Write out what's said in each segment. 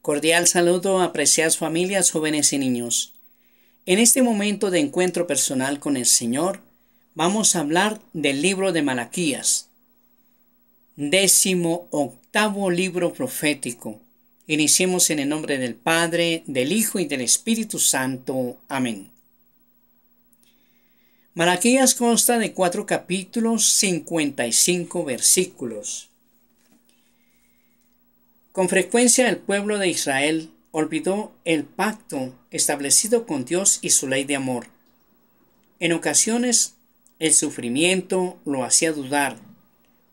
Cordial saludo, apreciadas familias, jóvenes y niños. En este momento de encuentro personal con el Señor, vamos a hablar del libro de Malaquías, 18º libro profético. Iniciemos en el nombre del Padre, del Hijo y del Espíritu Santo. Amén. Malaquías consta de 4 capítulos, 55 versículos. Con frecuencia el pueblo de Israel olvidó el pacto establecido con Dios y su ley de amor. En ocasiones el sufrimiento lo hacía dudar.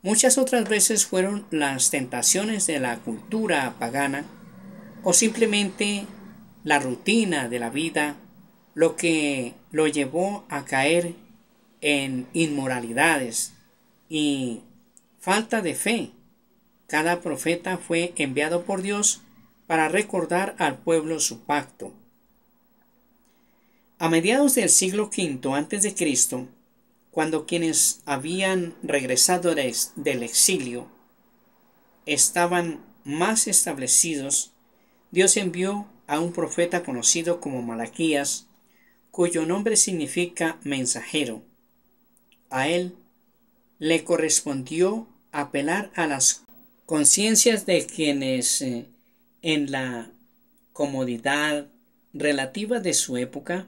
Muchas otras veces fueron las tentaciones de la cultura pagana o simplemente la rutina de la vida lo que lo llevó a caer en inmoralidades y falta de fe. Cada profeta fue enviado por Dios para recordar al pueblo su pacto. A mediados del siglo V a.C., cuando quienes habían regresado del exilio estaban más establecidos, Dios envió a un profeta conocido como Malaquías, cuyo nombre significa mensajero. A él le correspondió apelar a las conciencias de quienes en la comodidad relativa de su época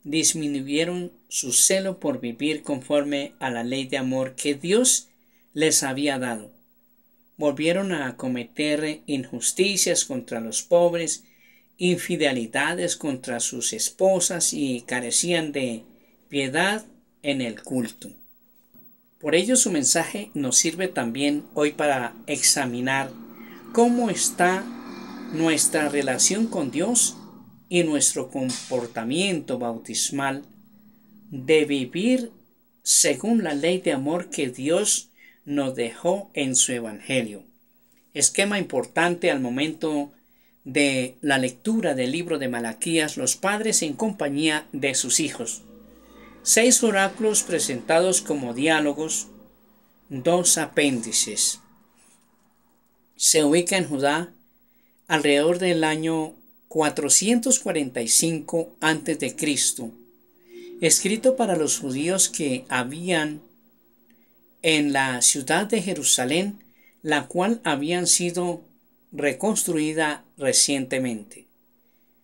disminuyeron su celo por vivir conforme a la ley de amor que Dios les había dado. Volvieron a cometer injusticias contra los pobres, infidelidades contra sus esposas y carecían de piedad en el culto. Por ello su mensaje nos sirve también hoy para examinar cómo está nuestra relación con Dios y nuestro comportamiento bautismal de vivir según la ley de amor que Dios nos dejó en su Evangelio. Esquema importante al momento de la lectura del libro de Malaquías, los padres en compañía de sus hijos. 6 oráculos presentados como diálogos, 2 apéndices. Se ubica en Judá alrededor del año 445 a.C., escrito para los judíos que habían en la ciudad de Jerusalén, la cual habían sido reconstruida recientemente.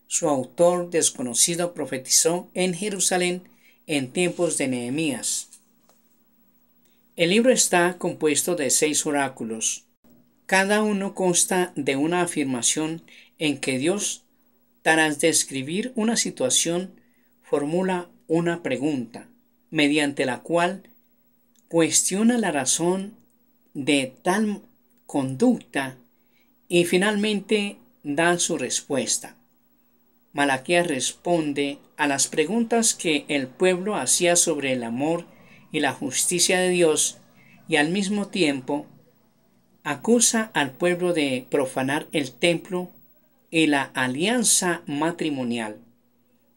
Su autor desconocido profetizó en Jerusalén en tiempos de Nehemías. El libro está compuesto de 6 oráculos. Cada uno consta de una afirmación en que Dios, tras describir una situación, formula una pregunta, mediante la cual cuestiona la razón de tal conducta y finalmente da su respuesta. Malaquías responde a las preguntas que el pueblo hacía sobre el amor y la justicia de Dios y al mismo tiempo acusa al pueblo de profanar el templo y la alianza matrimonial.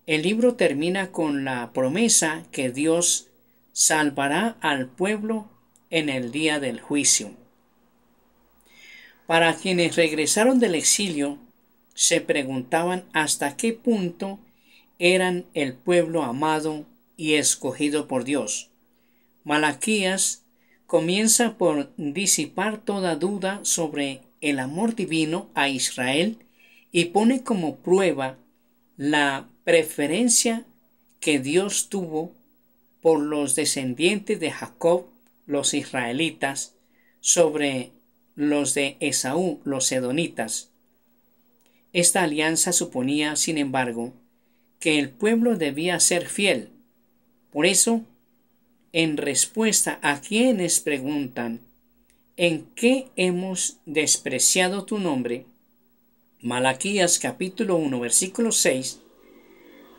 El libro termina con la promesa que Dios salvará al pueblo en el día del juicio. Para quienes regresaron del exilio, se preguntaban hasta qué punto eran el pueblo amado y escogido por Dios. Malaquías comienza por disipar toda duda sobre el amor divino a Israel y pone como prueba la preferencia que Dios tuvo por los descendientes de Jacob, los israelitas, sobre los de Esaú, los edonitas. Esta alianza suponía, sin embargo, que el pueblo debía ser fiel. Por eso, en respuesta a quienes preguntan ¿en qué hemos despreciado tu nombre? Malaquías capítulo 1 versículo 6,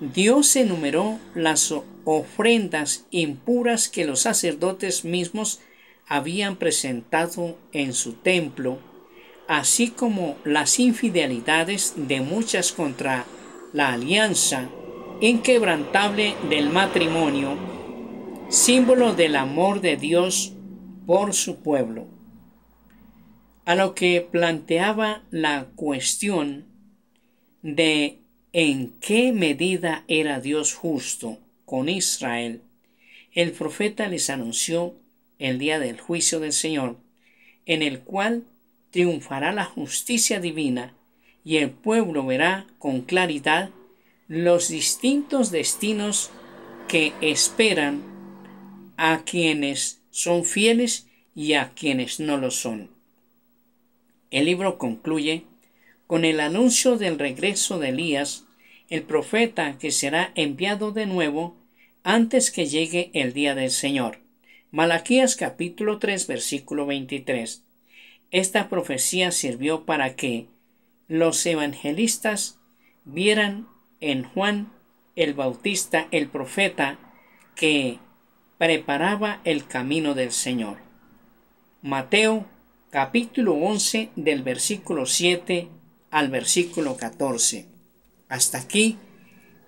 Dios enumeró las ofrendas impuras que los sacerdotes mismos habían presentado en su templo, así como las infidelidades de muchas contra la alianza inquebrantable del matrimonio, símbolo del amor de Dios por su pueblo. a lo que planteaba la cuestión de en qué medida era Dios justo con Israel, el profeta les anunció el día del juicio del Señor, en el cual triunfará la justicia divina y el pueblo verá con claridad los distintos destinos que esperan a quienes son fieles y a quienes no lo son. El libro concluye con el anuncio del regreso de Elías, el profeta que será enviado de nuevo antes que llegue el día del Señor. Malaquías capítulo 3 versículo 23. Esta profecía sirvió para que los evangelistas vieran en Juan el Bautista el profeta que preparaba el camino del Señor. Mateo capítulo 11 del versículo 7 al versículo 14. Hasta aquí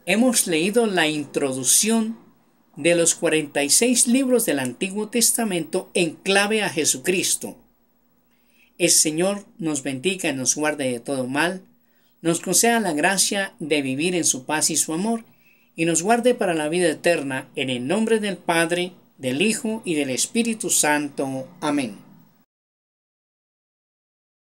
hemos leído la introducción de los 46 libros del Antiguo Testamento en clave a Jesucristo. El Señor nos bendiga y nos guarde de todo mal, nos conceda la gracia de vivir en su paz y su amor, y nos guarde para la vida eterna, en el nombre del Padre, del Hijo y del Espíritu Santo. Amén.